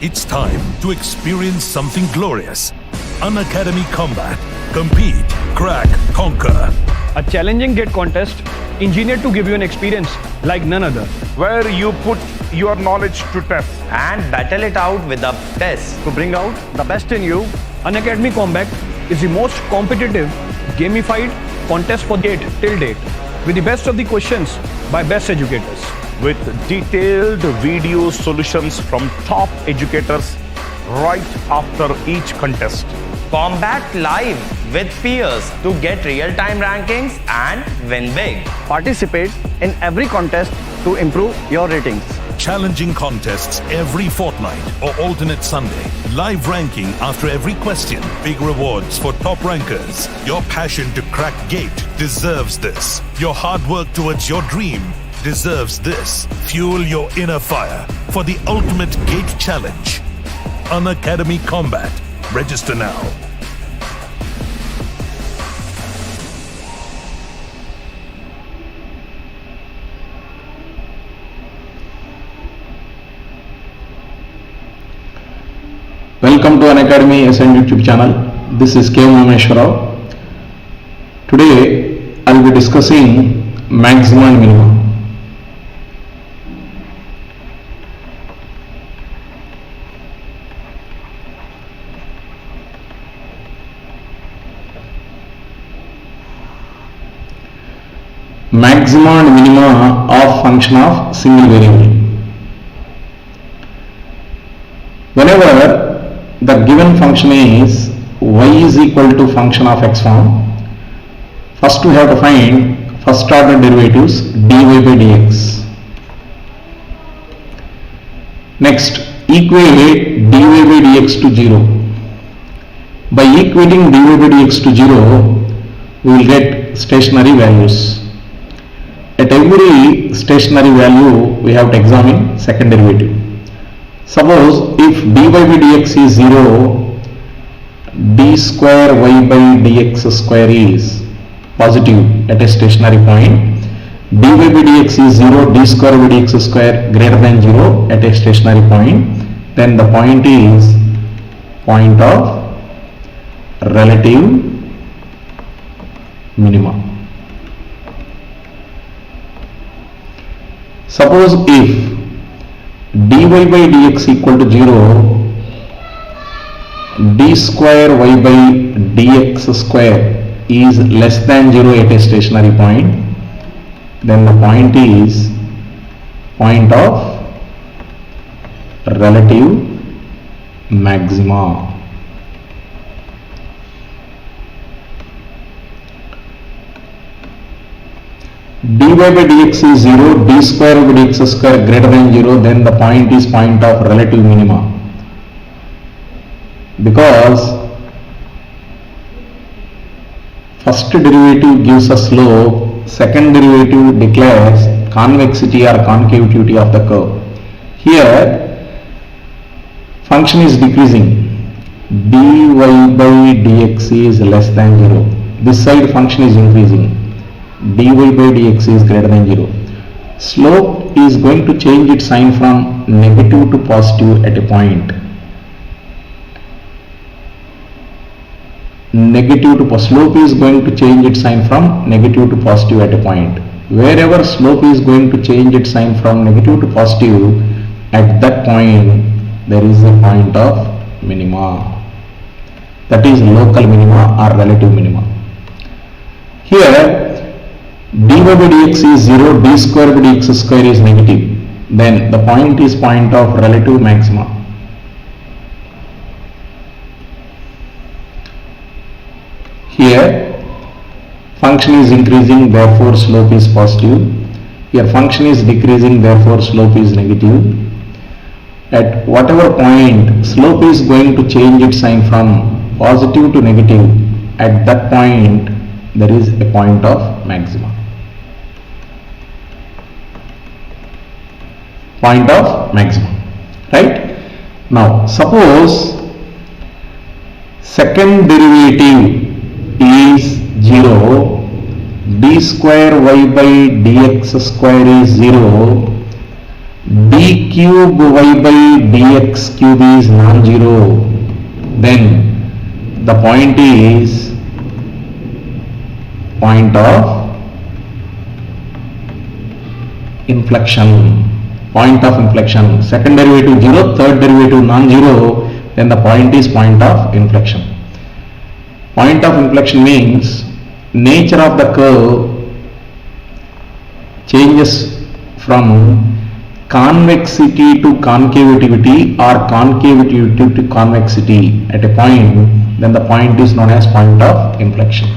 It's time to experience something glorious. Unacademy Combat. Compete, crack, conquer. A challenging GATE contest engineered to give you an experience like none other. Where you put your knowledge to test and battle it out with a test. To bring out the best in you, Unacademy Combat is the most competitive, gamified contest for GATE till date, with the best of the questions by best educators. with detailed video solutions from top educators right after each contest. Combat live with peers to get real-time rankings and win big. Participate in every contest to improve your ratings. Challenging contests every fortnight or alternate Sunday. Live ranking after every question. Big rewards for top rankers. Your passion to crack GATE deserves this. Your hard work towards your dream deserves this. Fuel your inner fire for the ultimate GATE challenge. Unacademy Combat. Register now. Welcome to Unacademy Ascend YouTube channel. This is Umamaheswara Rao. Today I will be discussing Maxima and Minima. Maxima and minima of function of single variable. Whenever the given function is y is equal to function of x form, first we have to find first order derivatives dy by dx. Next, equate dy by dx to 0. By equating dy by dx to 0, we will get stationary values. At every stationary value, we have to examine second derivative. Suppose if dy by dx is 0, d square y by dx square is positive at a stationary point. dy by dx is 0, d square by dx square greater than 0 at a stationary point. Then the point is point of relative minima. Suppose if dy by dx equal to 0, d square y by dx square is less than 0 at a stationary point, then the point is point of relative maxima. dy by dx is 0, d square by dx square greater than 0, then the point is point of relative minima. Because first derivative gives a slope, second derivative declares convexity or concavity of the curve. Here function is decreasing, dy by dx is less than 0. This side function is increasing, dy by dx is greater than 0. Slope is going to change its sign from negative to positive at a point. Slope is going to change its sign from negative to positive at a point. Wherever slope is going to change its sign from negative to positive, at that point there is a point of minima. That is local minima or relative minima. Here dy by dx is 0, d square by dx square is negative, then the point is point of relative maxima. Here function is increasing, therefore slope is positive. Here function is decreasing, therefore slope is negative. At whatever point slope is going to change its sign from positive to negative, at that point there is a point of maxima. Point of maximum, right? Now suppose second derivative is 0, d square y by dx square is 0, d cube y by dx cube is non-zero, then the point is point of inflection. Point of inflection. Second derivative 0, third derivative non-zero, then the point is point of inflection. Point of inflection means nature of the curve changes from convexity to concavity or concavity to convexity at a point, then the point is known as point of inflection.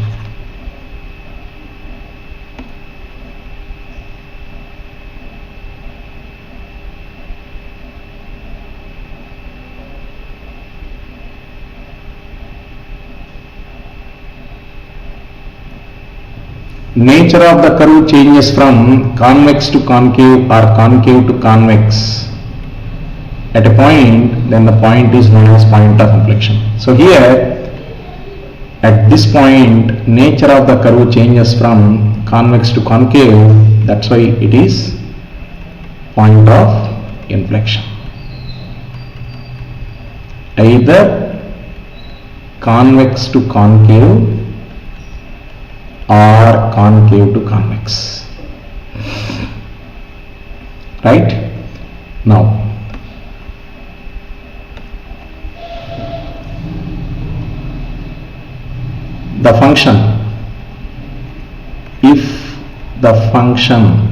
Nature of the curve changes from convex to concave or concave to convex at a point, then the point is known as point of inflection. So here at this point nature of the curve changes from convex to concave, that's why it is point of inflection. Either convex to concave or concave to convex, right? Now the function, if the function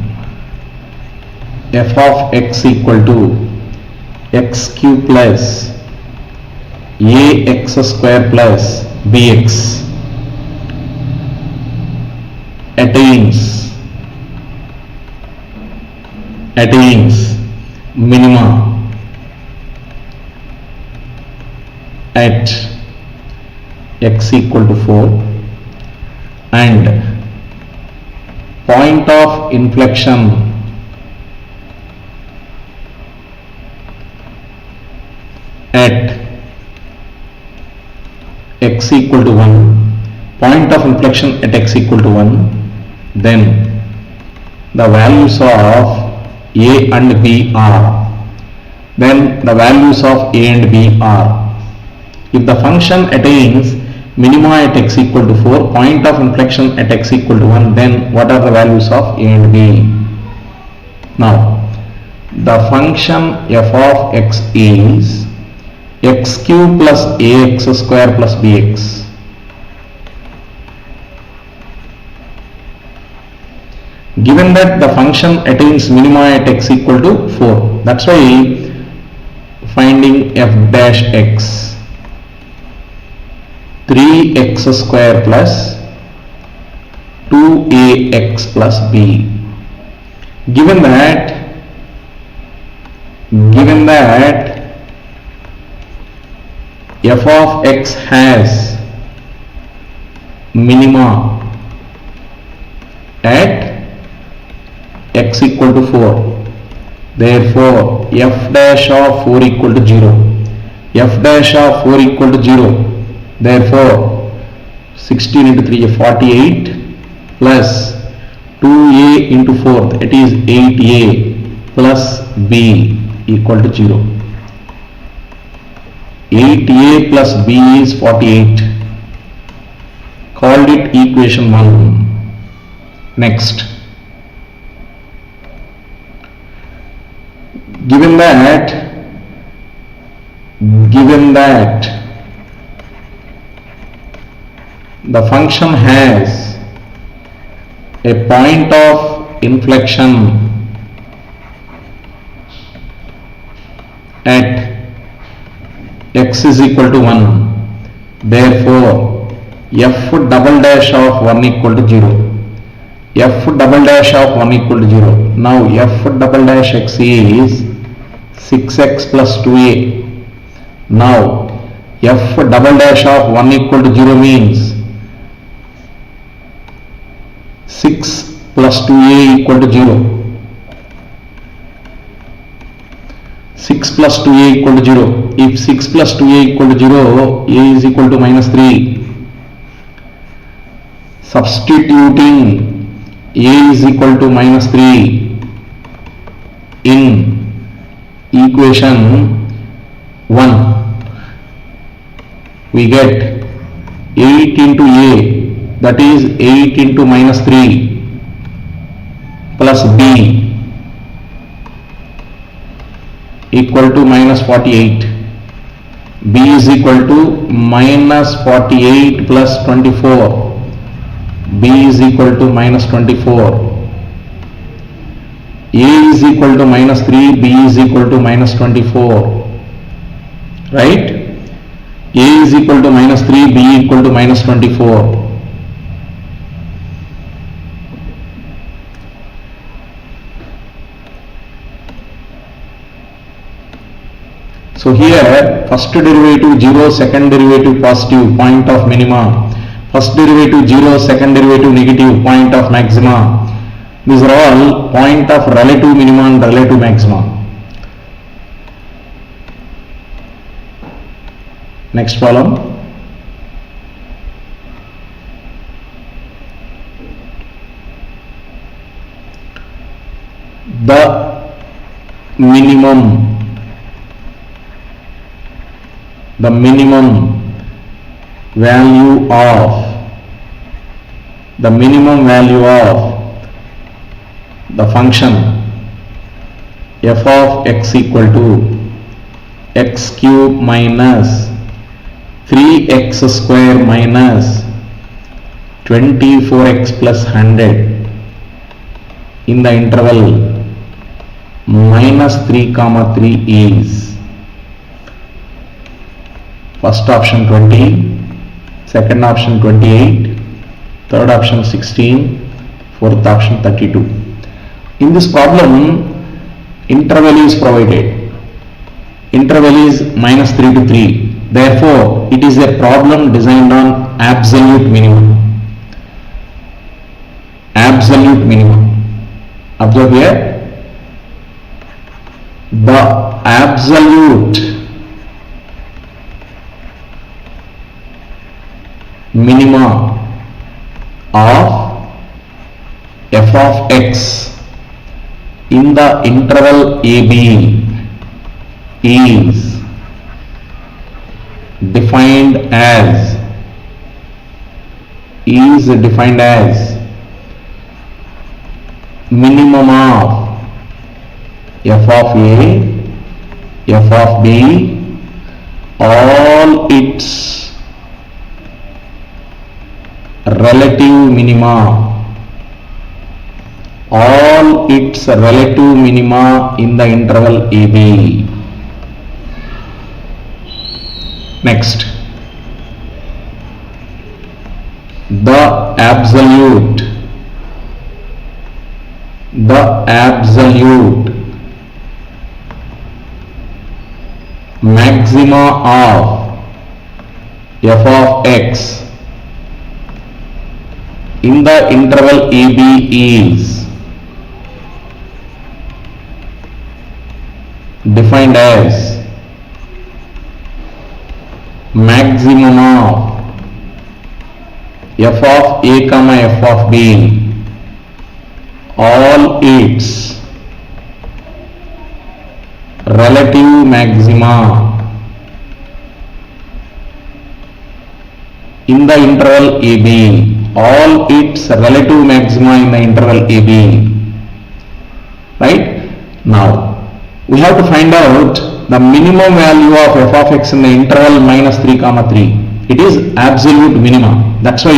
f of x equal to x cube plus ax square plus bx attains minima at x equal to 4 and point of inflection at x equal to 1, point of inflection at x equal to 1, then the values of a and b are, then the values of a and b are. If the function attains minima at x equal to 4, point of inflection at x equal to 1, then what are the values of a and b? Now the function f of x is x cube plus ax square plus bx. Given that the function attains minima at x equal to 4, that's why finding f dash x 3x square plus 2ax plus b. Given that f of x has minima at x equal to 4, therefore f dash of 4 equal to 0, f dash of 4 equal to 0, therefore 16 into 3 is 48 plus 2a into 4, that is 8a plus b equal to 0. 8a plus b is 48, called it equation 1. Next, given that the function has a point of inflection at x is equal to 1, therefore f double dash of 1 equal to 0. F double dash of 1 equal to 0. Now f double dash x is 6x plus 2a. Now f double dash of 1 equal to 0 means 6 plus 2a equal to 0. 6 plus 2a equal to 0. If 6 plus 2a equal to 0, a is equal to minus 3. Substituting a is equal to minus 3 in equation 1, we get 8 into A, that is 8 into minus 3 plus B equal to minus 48. B is equal to minus 48 plus 24. B is equal to minus 24. A is equal to minus 3, B is equal to minus 24. Right? A is equal to minus 3, B equal to minus 24. So here first derivative 0, second derivative positive, point of minima. First derivative 0, second derivative negative, point of maxima. These are all point of relative minima and relative maxima. Next column. The minimum value of the function f of x equal to x cube minus 3x square minus 24x plus 100 in the interval minus 3 comma 3 is first option 20, second option 28, third option 16, fourth option 32. In this problem, interval is provided. Interval is minus 3 to 3. Therefore, it is a problem designed on absolute minimum. Absolute minimum. Observe here. The absolute minima of f of x in the interval AB is defined as minimum of f of A, f of B, all its relative minima, in the interval AB. Next, the absolute maxima of f of x in the interval AB is defined as maximum of f of A comma f of B, all its relative maxima in the interval AB, all its relative maxima in the interval AB. Right? Now, we have to find out the minimum value of f of x in the interval minus 3 comma 3. It is absolute minima. That's why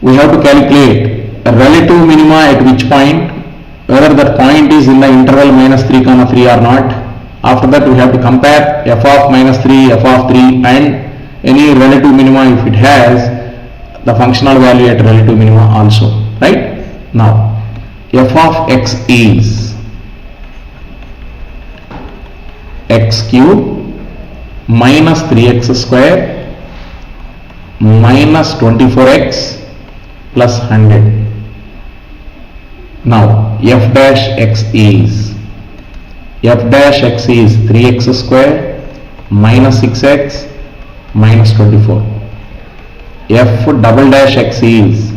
we have to calculate a relative minima at which point, whether that point is in the interval minus 3 comma 3 or not. After that, we have to compare f of minus 3, f of 3 and any relative minima if it has the functional value at relative minima also. Right? Now, f of x is x cube minus 3x square minus 24x plus 100. Now, f dash x is 3x square minus 6x minus 24. F double dash x is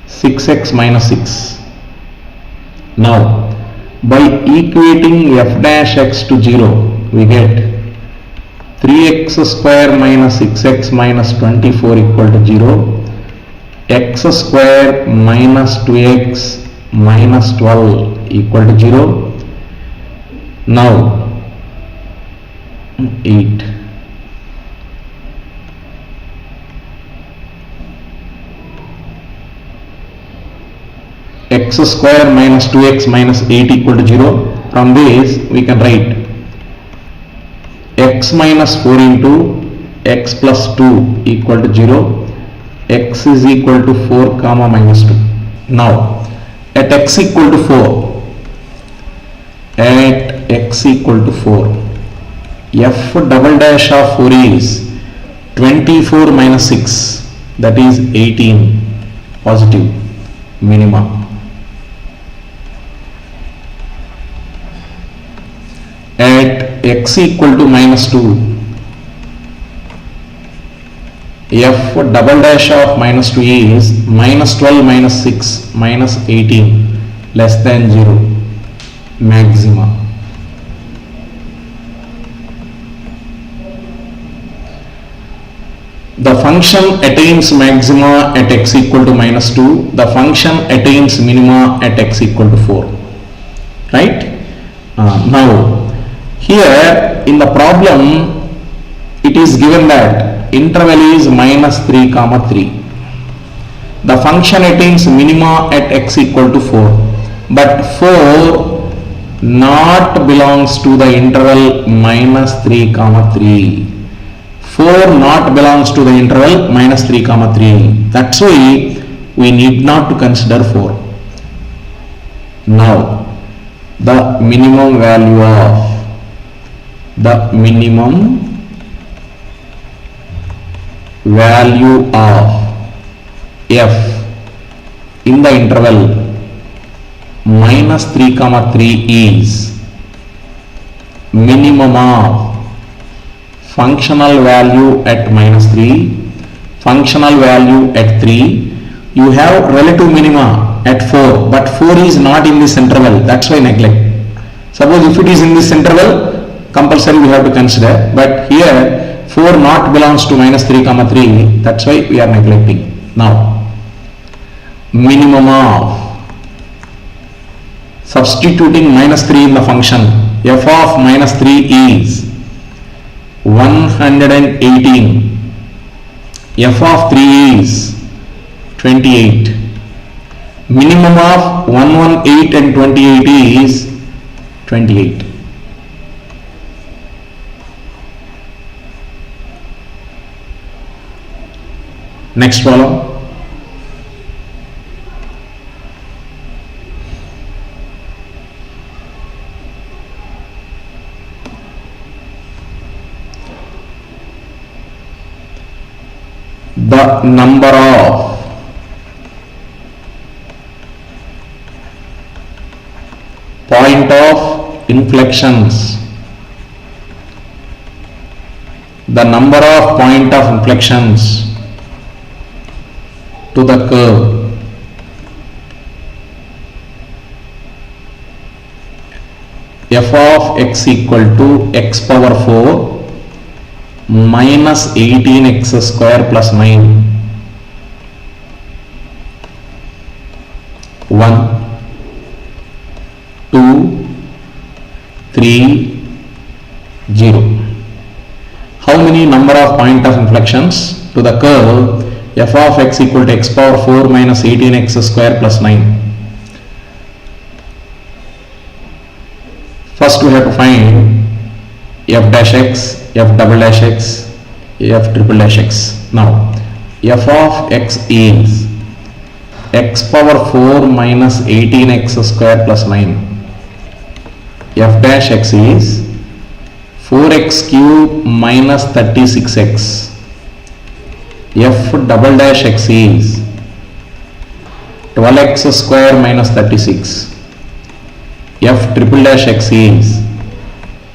6x minus 6. Now, By equating f dash x to 0, we get 3x square minus 6x minus 24 equal to 0, x square minus 2x minus 12 equal to 0. Now 8. X square minus 2x minus 8 equal to 0. From this we can write x minus 4 into x plus 2 equal to 0. X is equal to 4 comma minus 2. Now at x equal to 4, at x equal to 4, f double dash of 4 is 24 minus 6, that is 18 positive minima. At x equal to minus 2, f double dash of minus 2 is minus 12 minus 6 minus 18 less than 0, maxima. The function attains maxima at x equal to minus 2, the function attains minima at x equal to 4, right? Now here in the problem it is given that interval is minus 3 comma 3. The function attains minima at x equal to 4, but 4 not belongs to the interval minus 3 comma 3. 4 not belongs to the interval minus 3 comma 3. That's why we need not to consider 4. Now the minimum value of f in the interval minus 3 comma 3 is minimum of functional value at minus 3, functional value at 3. You have relative minima at 4, but 4 is not in this interval, that's why neglect. Suppose if it is in this interval, compulsory we have to consider, but here 4 not belongs to minus 3 comma 3, that's why we are neglecting. Now minimum of, substituting minus 3 in the function, f of minus 3 is 118, f of 3 is 28, minimum of 118 and 28 is 28. Next problem. The number of point of inflections, the number of point of inflections to the curve f of x equal to x power 4 minus 18x square plus 9, 1, 2, 3, 0. How many number of point of inflections to the curve f of x equal to x power 4 minus 18x square plus 9? First we have to find f dash x, f double dash x, f triple dash x. Now f of x is x power 4 minus 18x square plus 9. F dash x is 4x cube minus 36x. F double dash x is 12x square minus 36. F triple dash x is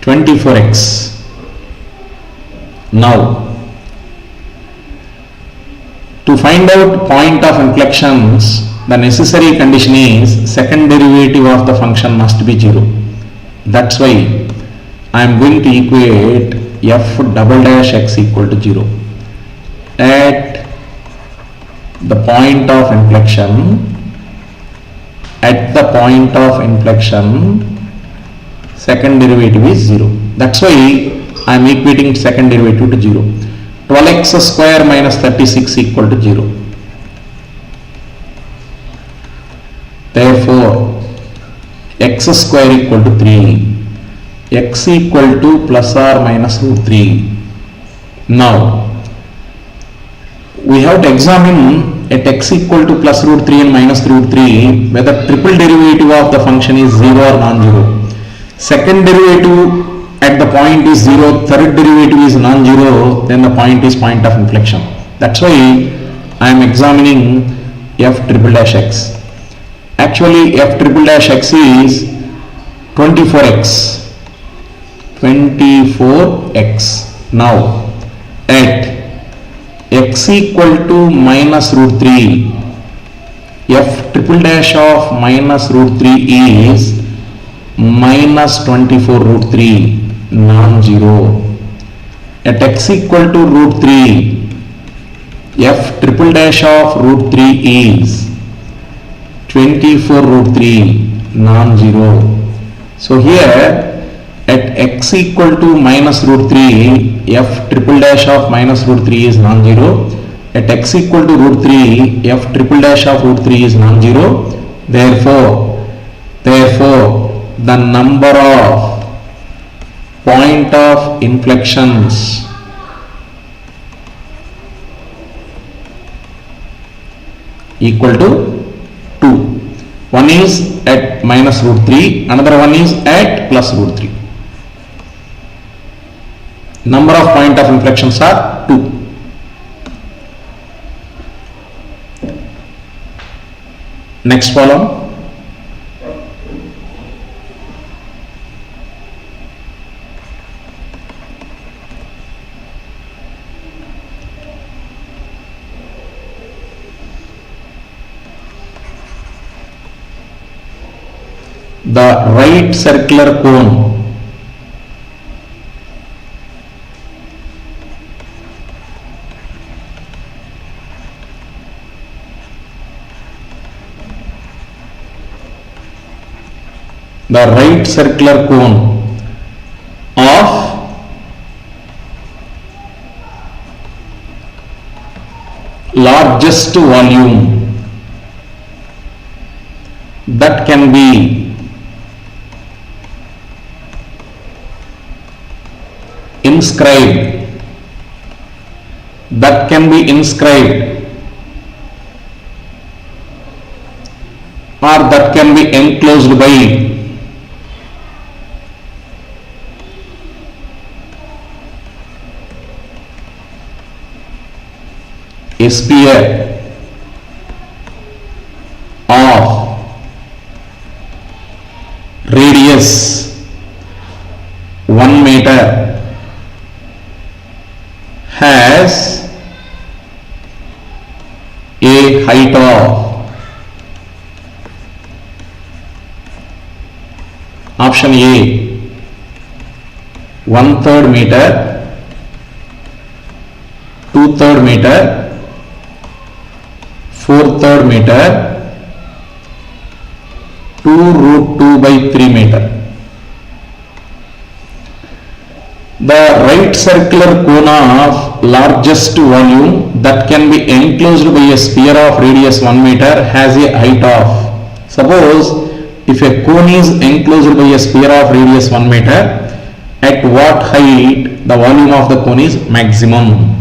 24x. Now to find out point of inflections, the necessary condition is second derivative of the function must be 0. That's why I am going to equate f double dash x equal to 0 at the point of inflection. At the point of inflection, second derivative is 0. That's why I am equating second derivative to 0. 12x square minus 36 equal to 0. Therefore, x square equal to 3. X equal to plus or minus root 3. Now, we have to examine at x equal to plus root 3 and minus root 3 whether triple derivative of the function is 0 or non-zero. Second derivative at the point is 0, third derivative is non-zero, then the point is point of inflection. That's why I am examining f triple dash x. Actually f triple dash x is 24x. 24x. Now at x equal to minus root 3, f triple dash of minus root 3 is minus 24 root 3, non-zero. At x equal to root 3, f triple dash of root 3 is 24 root 3, non-zero. So here at x equal to minus root 3, f triple dash of minus root 3 is non-zero. At x equal to root 3, f triple dash of root 3 is non-zero. Therefore, the number of point of inflections equal to 2. One is at minus root 3, another one is at plus root 3. Number of point of inflections are 2. Next column. The right circular cone of largest volume that can be inscribed or that can be enclosed by a sphere of radius 1 meter has a height of option A 1/3 meter, 2/3 meter, 4/3 meter, 2√2/3 meter. The right circular cone of largest volume that can be enclosed by a sphere of radius 1 meter has a height of, suppose if a cone is enclosed by a sphere of radius 1 meter, at what height the volume of the cone is maximum?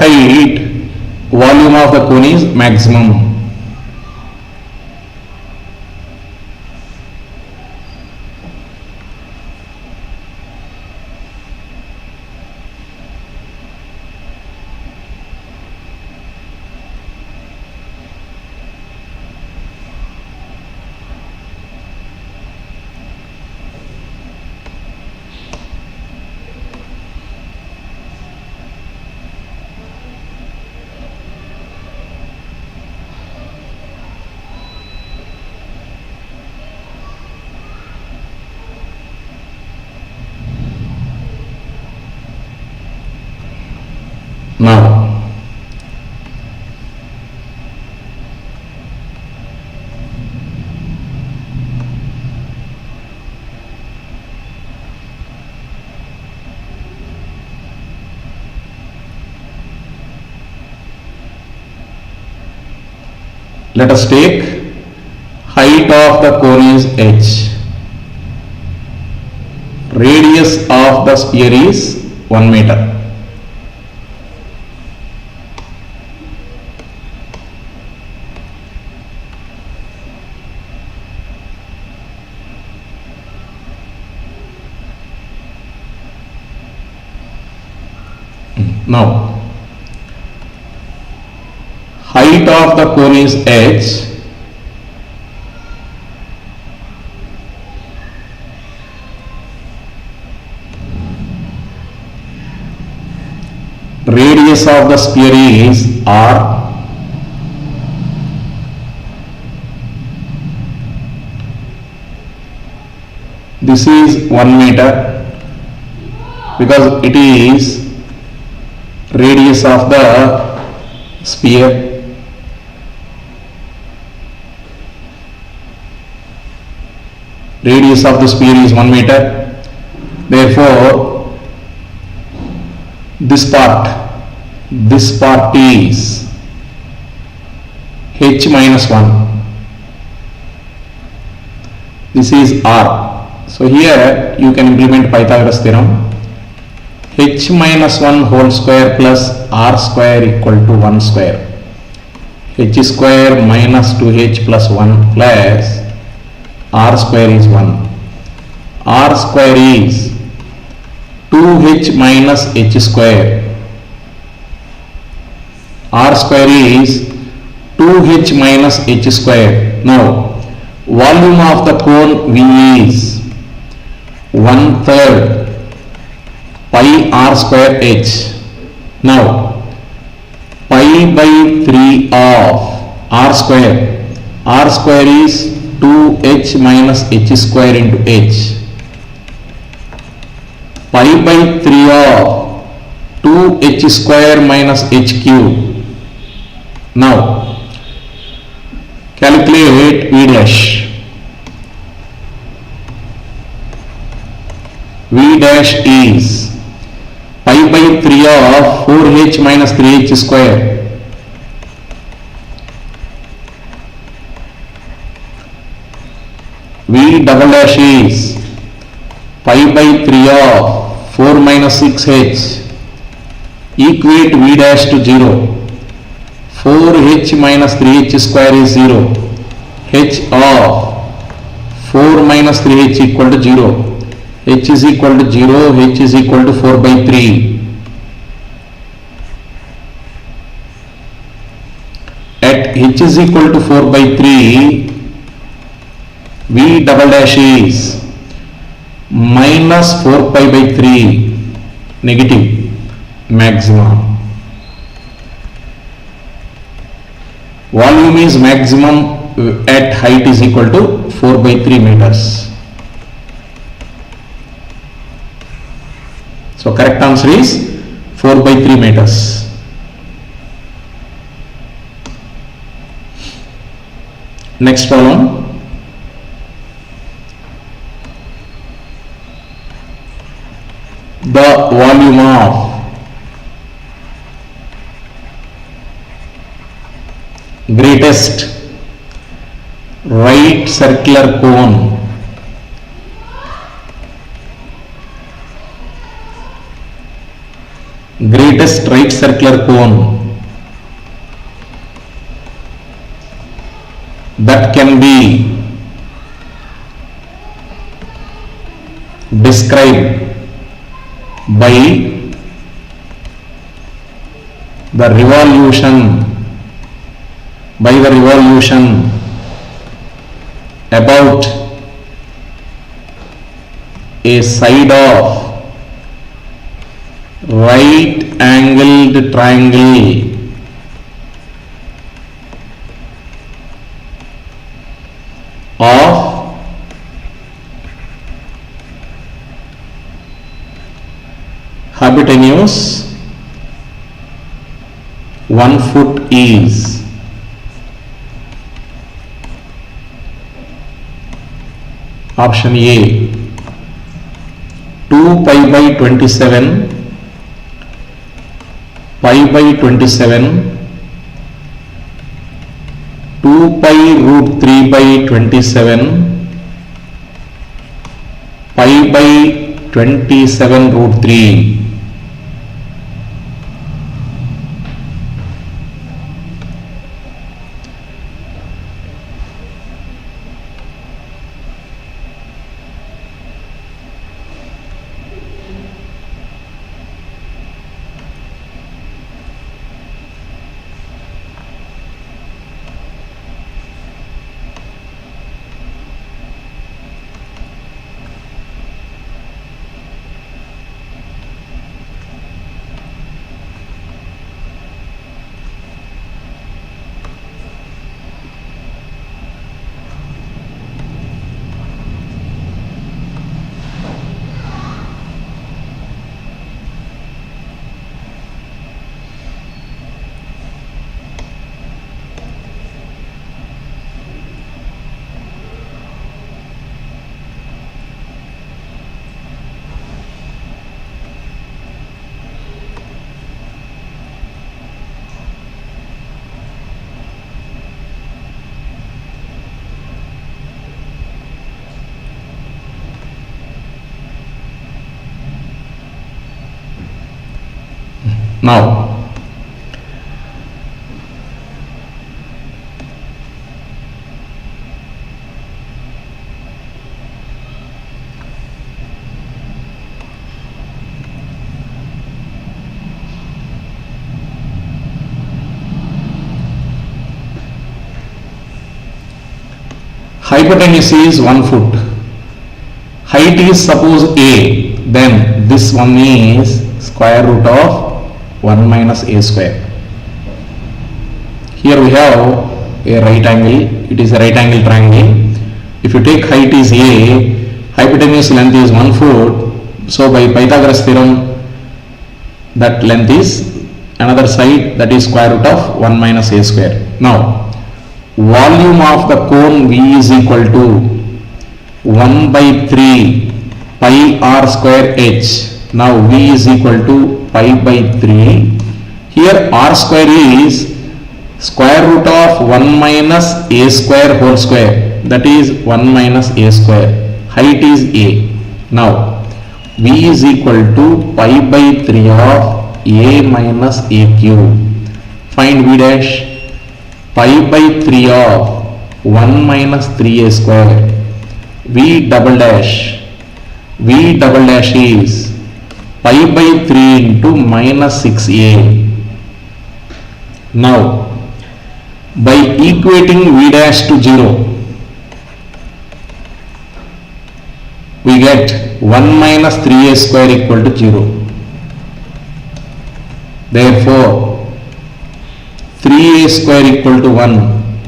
height, volume of the cone is maximum. Now, let us take height of the cone is h. Radius of the sphere is 1 meter. Now, height of the cone is h. Radius of the sphere is r. This is 1 meter because it is radius of the sphere. Radius of the sphere is 1 meter. Therefore, this part is h minus 1. This is r. So here you can implement Pythagoras theorem. H minus 1 whole square plus r square equal to 1 square. H square minus 2h plus 1 plus r square is 1. R square is 2h minus h square. R square is 2h minus h square. Now, volume of the cone V is 1/3 pi r square h. Now, pi by 3 of r square is 2h minus h square into h. Pi by 3 of 2h square minus h cube. Now, calculate V dash. V dash is pi by 3 of 4h minus 3h square. V double dash is pi by 3 of 4 minus 6h. Equate V dash to 0. 4h minus 3h square is 0. H of 4 minus 3h equal to 0. H is equal to 0, H is equal to 4 by 3. At H is equal to 4 by 3, V double dash is minus 4 pi by 3, negative, maximum. Volume is maximum at height is equal to 4 by 3 meters. So correct answer is 4 by 3 meters. Next problem. The volume of greatest right circular cone greatest right circular cone that can be described by the revolution about a side of right angled triangle of hypotenuse 1 foot is option A 2 pi by 27 pi by 27 2 pi root 3 by 27 pi by 27 root 3. Now, hypotenuse is 1 foot, height is suppose A, then this one is square root of 1 minus a square. Here we have a right angle, it is a right angle triangle. If you take height is A, hypotenuse length is 1 foot, so by Pythagoras theorem that length is another side, that is square root of 1 minus a square. Now, volume of the cone V is equal to 1 by 3 pi r square h. Now V is equal to pi by 3. Here r square is square root of 1 minus a square whole square, that is 1 minus a square. Height is A. Now V is equal to pi by 3 of a minus a cube. Find V dash. Pi by 3 of 1 minus 3a square. V double dash. V double dash is pi by 3 into minus 6a. Now, by equating V dash to 0, we get 1 minus 3a square equal to 0. Therefore, 3a square equal to 1,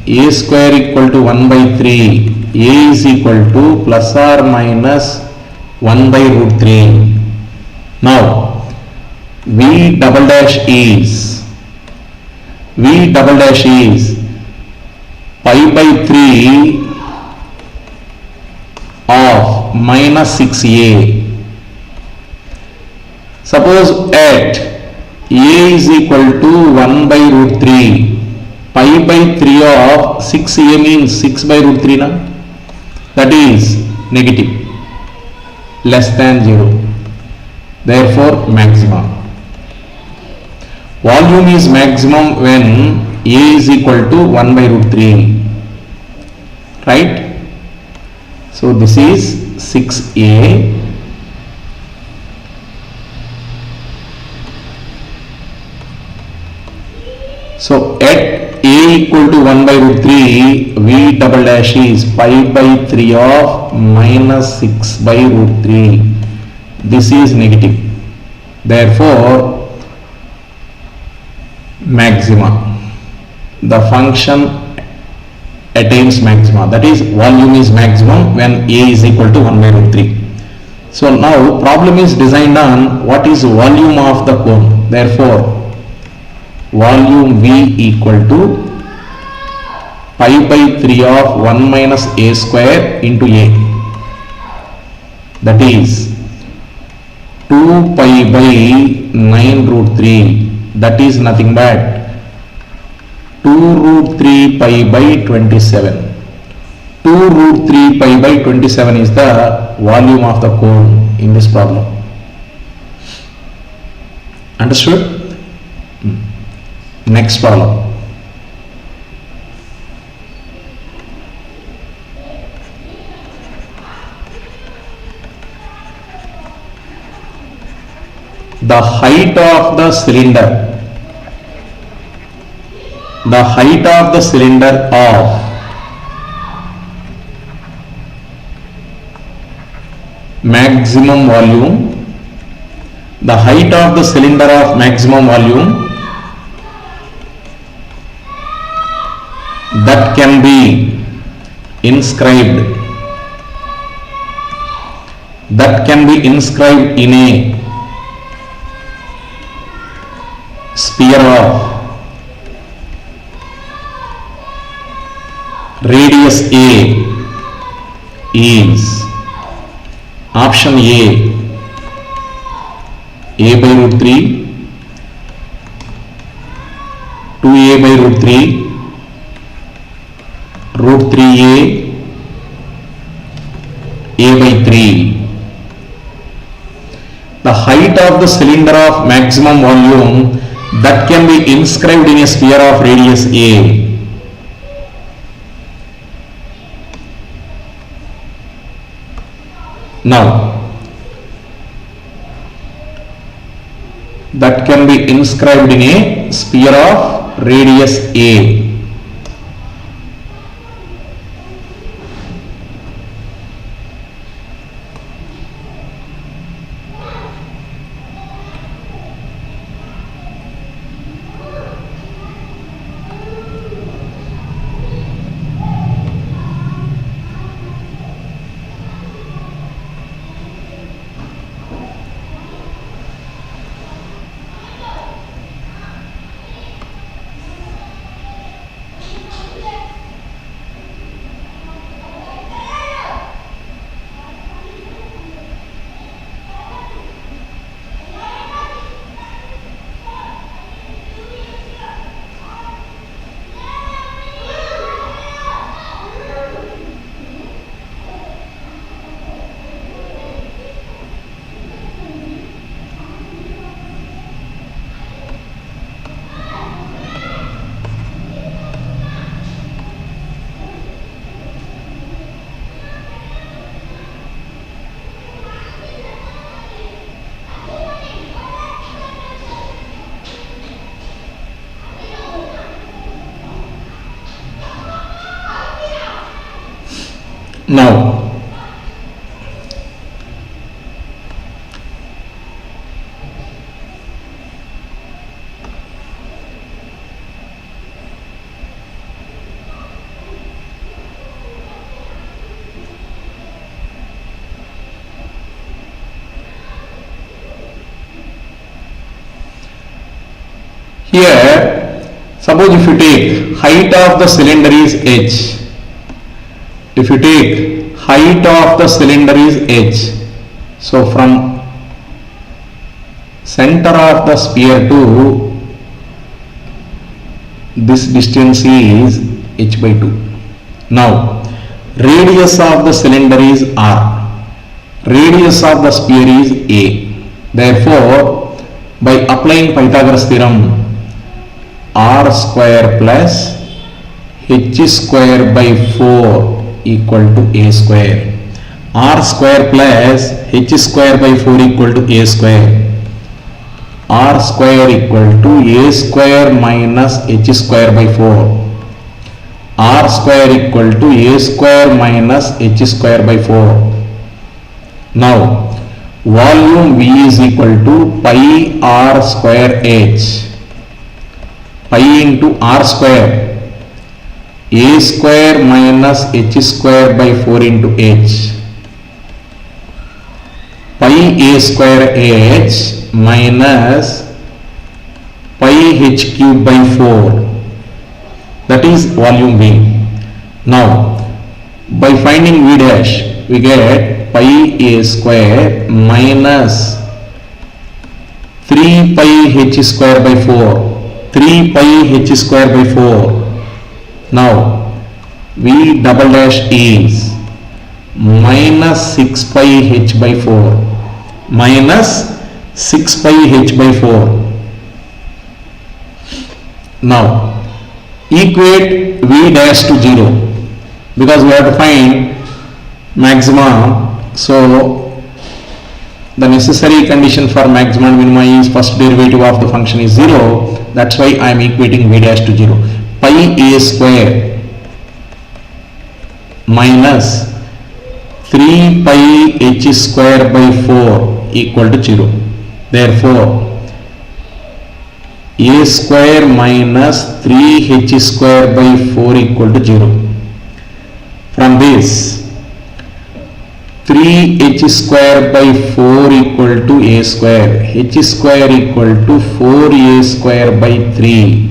a square equal to 1 by 3, a is equal to plus or minus 1 by root 3. Now, V double dash is pi by 3 of minus 6a. Suppose at a is equal to 1 by root 3, pi by 3 of 6a means 6 by root 3 na? That is negative, less than 0. Therefore maxima. volume is maximum when A is equal to 1 by root 3, right? So this is 6A. So at A equal to 1 by root 3, V double dash is 5 by 3 of minus 6 by root 3. This is negative. Therefore, maxima. The function attains maxima. That is, volume is maximum when A is equal to 1 by root 3. So now problem is designed on what is volume of the cone. Therefore, volume V equal to pi by 3 of 1 minus A square into A. That is 2 pi by 9 root 3. That is nothing but 2 root 3 pi by 27. 2 root 3 pi by 27 is the volume of the cone in this problem. Understood? Next problem. The height of the cylinder. The height of the cylinder of maximum volume. The height of the cylinder of maximum volume that can be inscribed in a sphere of radius A is option A by root 3, 2A by root 3, root 3A, A by 3. The height of the cylinder of maximum volume that can be inscribed in a sphere of radius A. Now, that can be inscribed in a sphere of radius A. Now, here, suppose if you take height of the cylinder is h. If you take height of the cylinder is h, so from center of the sphere to this distance is h by 2. Now, radius of the cylinder is r, radius of the sphere is a. Therefore, by applying Pythagoras theorem, r square plus h square by 4 equal to a square. R square plus h square by 4 equal to a square. R square equal to a square minus h square by 4. R square equal to a square minus h square by 4. Now, volume V is equal to pi r square h. Pi into r square. A square minus h square by 4 into h. Pi a square h minus pi h cube by 4. That is volume V. Now, by finding V dash, we get pi a square minus 3 pi h square by 4. 3 pi h square by 4. Now, V double dash is minus 6 pi h by 4. Minus 6 pi h by 4. Now, equate V dash to 0 because we have to find maxima. So, the necessary condition for maxima and minima is first derivative of the function is 0. That's why I am equating V dash to 0. Pi a square minus 3 pi h square by 4 equal to 0. Therefore, a square minus 3h square by 4 equal to 0. From this, 3h square by 4 equal to a square. H square equal to 4a square by 3.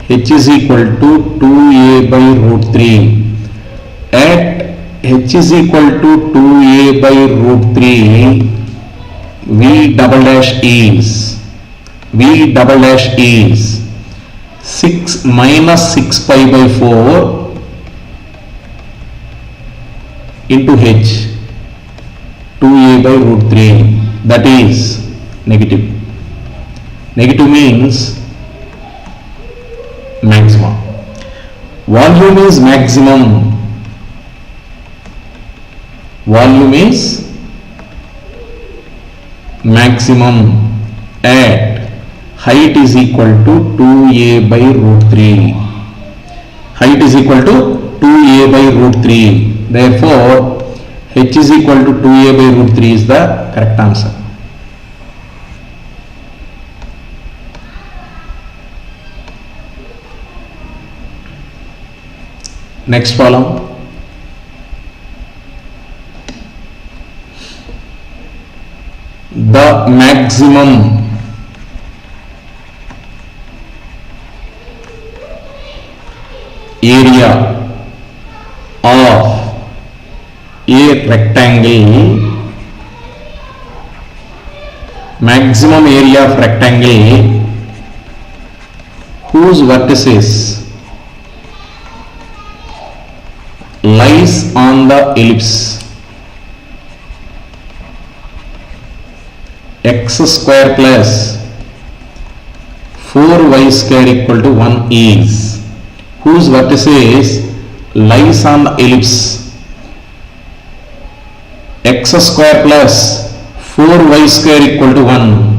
H is equal to 2a by root 3. At h is equal to 2a by root 3, V double dash is 6 minus 6 pi by 4 into h, 2a by root 3, that is negative. Negative means maximum. Volume is maximum. Volume is maximum at height is equal to 2a by root 3. Height is equal to 2a by root 3. Therefore, h is equal to 2a by root 3 is the correct answer. Next column. The maximum area of a rectangle, maximum area of rectangle whose vertices lies on the ellipse x square plus 4y square equal to 1 is, whose vertices lies on the ellipse x square plus 4y square equal to 1.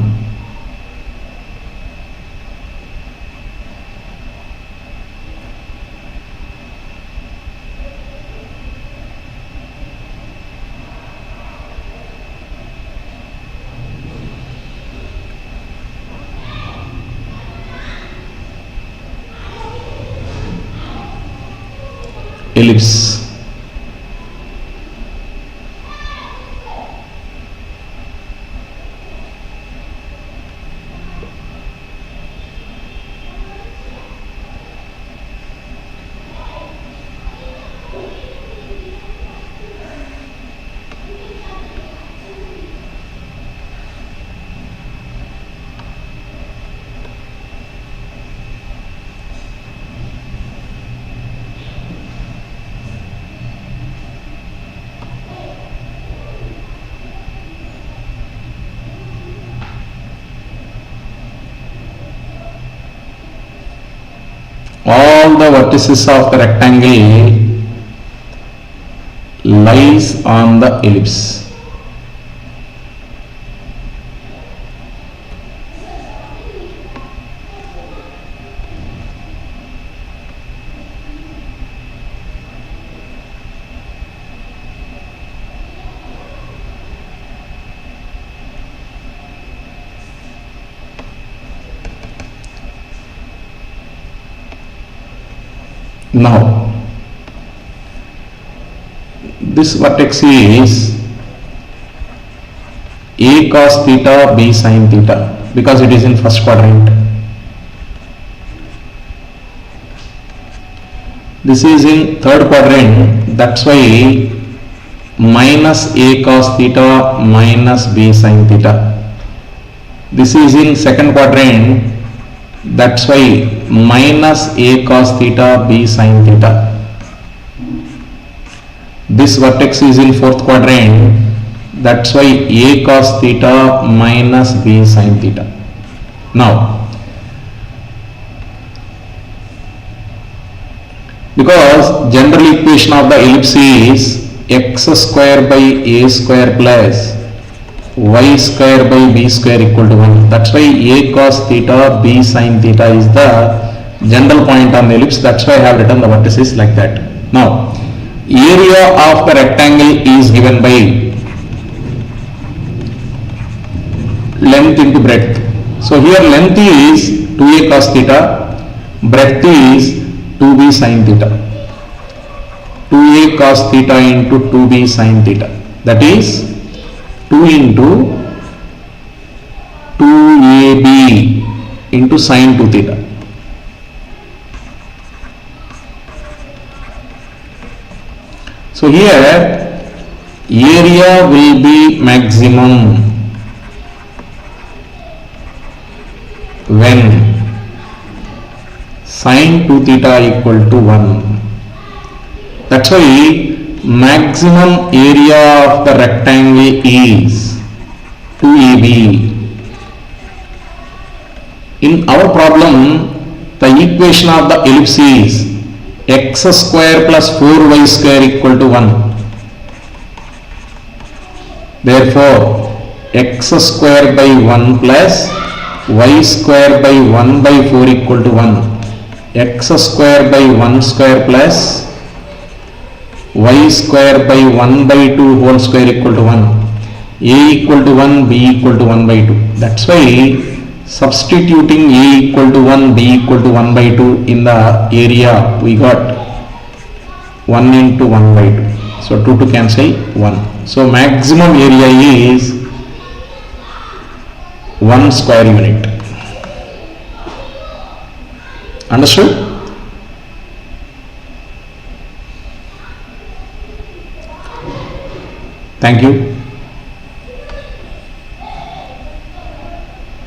Ellipse. all the vertices of the rectangle lies on the ellipse. Now, this vertex is A cos theta, B sin theta, because it is in first quadrant. This is in third quadrant, that's why minus A cos theta minus B sin theta. This is in second quadrant, that's why minus A cos theta B sin theta. This vertex is in fourth quadrant, that's why A cos theta minus B sin theta. Now, because general equation of the ellipse is x square by A square plus y square by b square equal to 1. That's why A cos theta B sin theta is the general point on the ellipse. That's why I have written the vertices like that. Now, area of the rectangle is given by length into breadth. So here length is 2A cos theta, breadth is 2B sin theta. 2A cos theta into 2B sin theta. That is 2 into 2AB into sin 2 theta. So here area will be maximum when sin 2 theta equal to 1. That's why maximum area of the rectangle is 2AB. In our problem, the equation of the ellipse is x square plus 4y square equal to 1. Therefore, x square by 1 plus y square by 1 by 4 equal to 1. X square by 1 square plus y square by 1 by 2 whole square equal to 1. A equal to 1, B equal to 1 by 2. That's why substituting A equal to 1, B equal to 1 by 2 in the area, we got 1 into 1 by 2. So 2 to cancel 1. So maximum area is 1 square unit. Understood? Thank you.